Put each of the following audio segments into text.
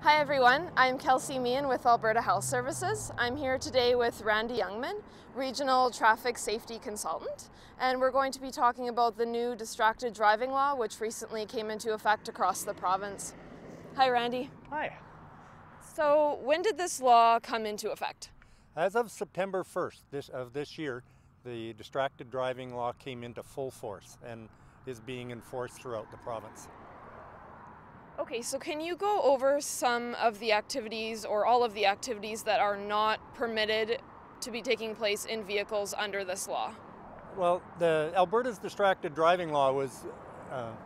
Hi everyone, I'm Kelsey Meehan with Alberta Health Services. I'm here today with Randy Youngman, Regional Traffic Safety Consultant, and we're going to be talking about the new Distracted Driving Law, which recently came into effect across the province. Hi Randy. Hi. So when did this law come into effect? As of September 1st of this year, the Distracted Driving Law came into full force and is being enforced throughout the province. Okay, so can you go over some of the activities or all of the activities that are not permitted to be taking place in vehicles under this law? Well, the Alberta's Distracted Driving Law was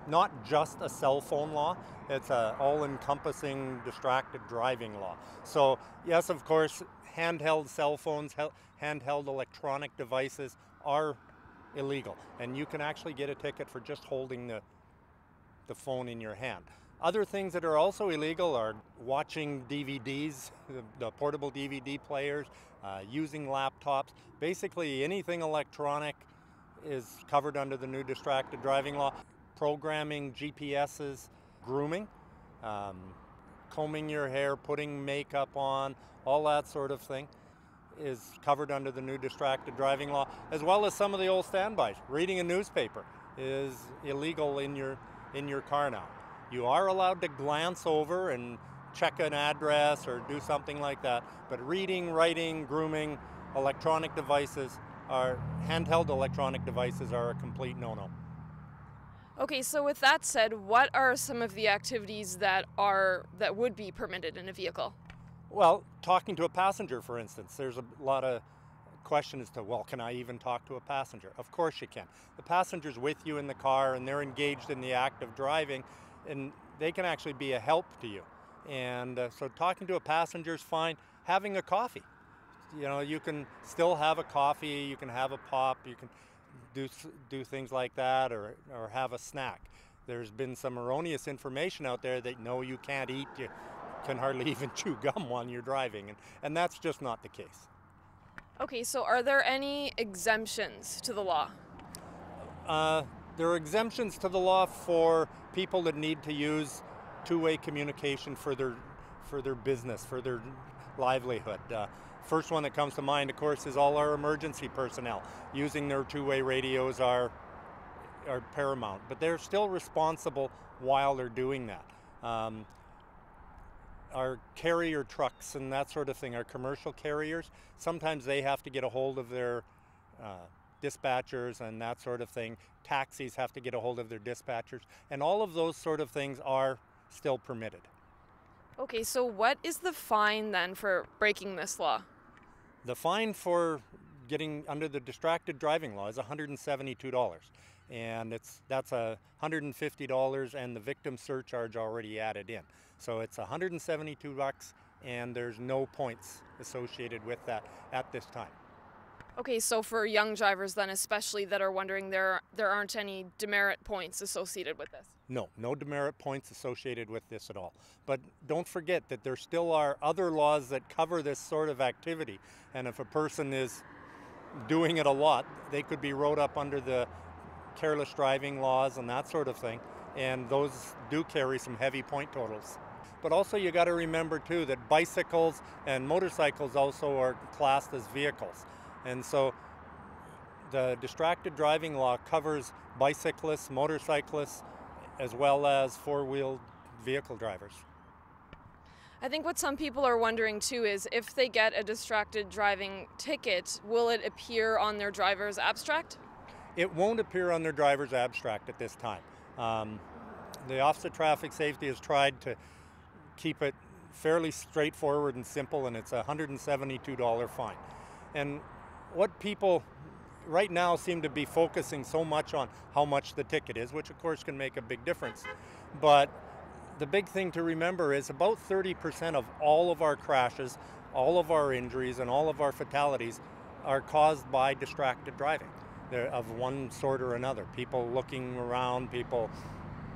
not just a cell phone law, it's an all-encompassing distracted driving law. So yes, of course, handheld cell phones, handheld electronic devices are illegal, and you can actually get a ticket for just holding the phone in your hand. Other things that are also illegal are watching DVDs, the portable DVD players, using laptops. Basically anything electronic is covered under the new Distracted Driving Law. Programming GPSs, grooming, combing your hair, putting makeup on, all that sort of thing is covered under the new Distracted Driving Law, as well as some of the old standbys. Reading a newspaper is illegal in your car now. You are allowed to glance over and check an address or do something like that, but reading, writing, grooming, electronic devices, handheld electronic devices are a complete no-no. Okay, so with that said, what are some of the activities that would be permitted in a vehicle? Well, talking to a passenger, for instance, there's a lot of question as to, well, can I even talk to a passenger? Of course you can. The passenger's with you in the car and they're engaged in the act of driving, and they can actually be a help to you. And so talking to a passenger is fine. Having a coffee, you can still have a coffee, you can have a pop, you can do things like that, or have a snack. There's been some erroneous information out there that no, you can't eat, you can hardly even chew gum while you're driving, and that's just not the case. Okay, so are there any exemptions to the law? There are exemptions to the law for people that need to use two-way communication for their business, for their livelihood. First one that comes to mind, of course, is all our emergency personnel. Using their two-way radios are paramount, but they're still responsible while they're doing that. Our carrier trucks and that sort of thing, our commercial carriers, sometimes they have to get a hold of their dispatchers and that sort of thing. Taxis have to get a hold of their dispatchers, and all of those sort of things are still permitted. Okay, so what is the fine then for breaking this law? The fine for getting under the Distracted Driving Law is $172, and that's $150 and the victim surcharge already added in. So it's $172 and there's no points associated with that at this time. Okay, so for young drivers then especially that are wondering, there aren't any demerit points associated with this? No demerit points associated with this at all. But don't forget that there still are other laws that cover this sort of activity, and if a person is doing it a lot, they could be wrote up under the careless driving laws and that sort of thing, and those do carry some heavy point totals. But also you got to remember too that bicycles and motorcycles also are classed as vehicles. And so the Distracted Driving Law covers bicyclists, motorcyclists, as well as four-wheeled vehicle drivers. I think what some people are wondering too is if they get a distracted driving ticket, will it appear on their driver's abstract? It won't appear on their driver's abstract at this time. The Office of Traffic Safety has tried to keep it fairly straightforward and simple, and it's a $172 fine. And what people right now seem to be focusing so much on how much the ticket is, which of course can make a big difference. But the big thing to remember is about 30% of all of our crashes, all of our injuries, and all of our fatalities are caused by distracted driving. They're of one sort or another. People looking around, people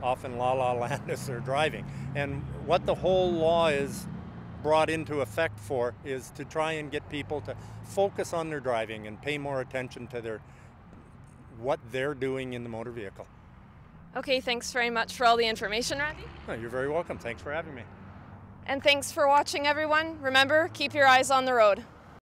often la-la land as they're driving. And what the whole law is brought into effect for is to try and get people to focus on their driving and pay more attention to what they're doing in the motor vehicle. Okay, thanks very much for all the information, Randy. Oh, you're very welcome. Thanks for having me. And thanks for watching, everyone. Remember, keep your eyes on the road.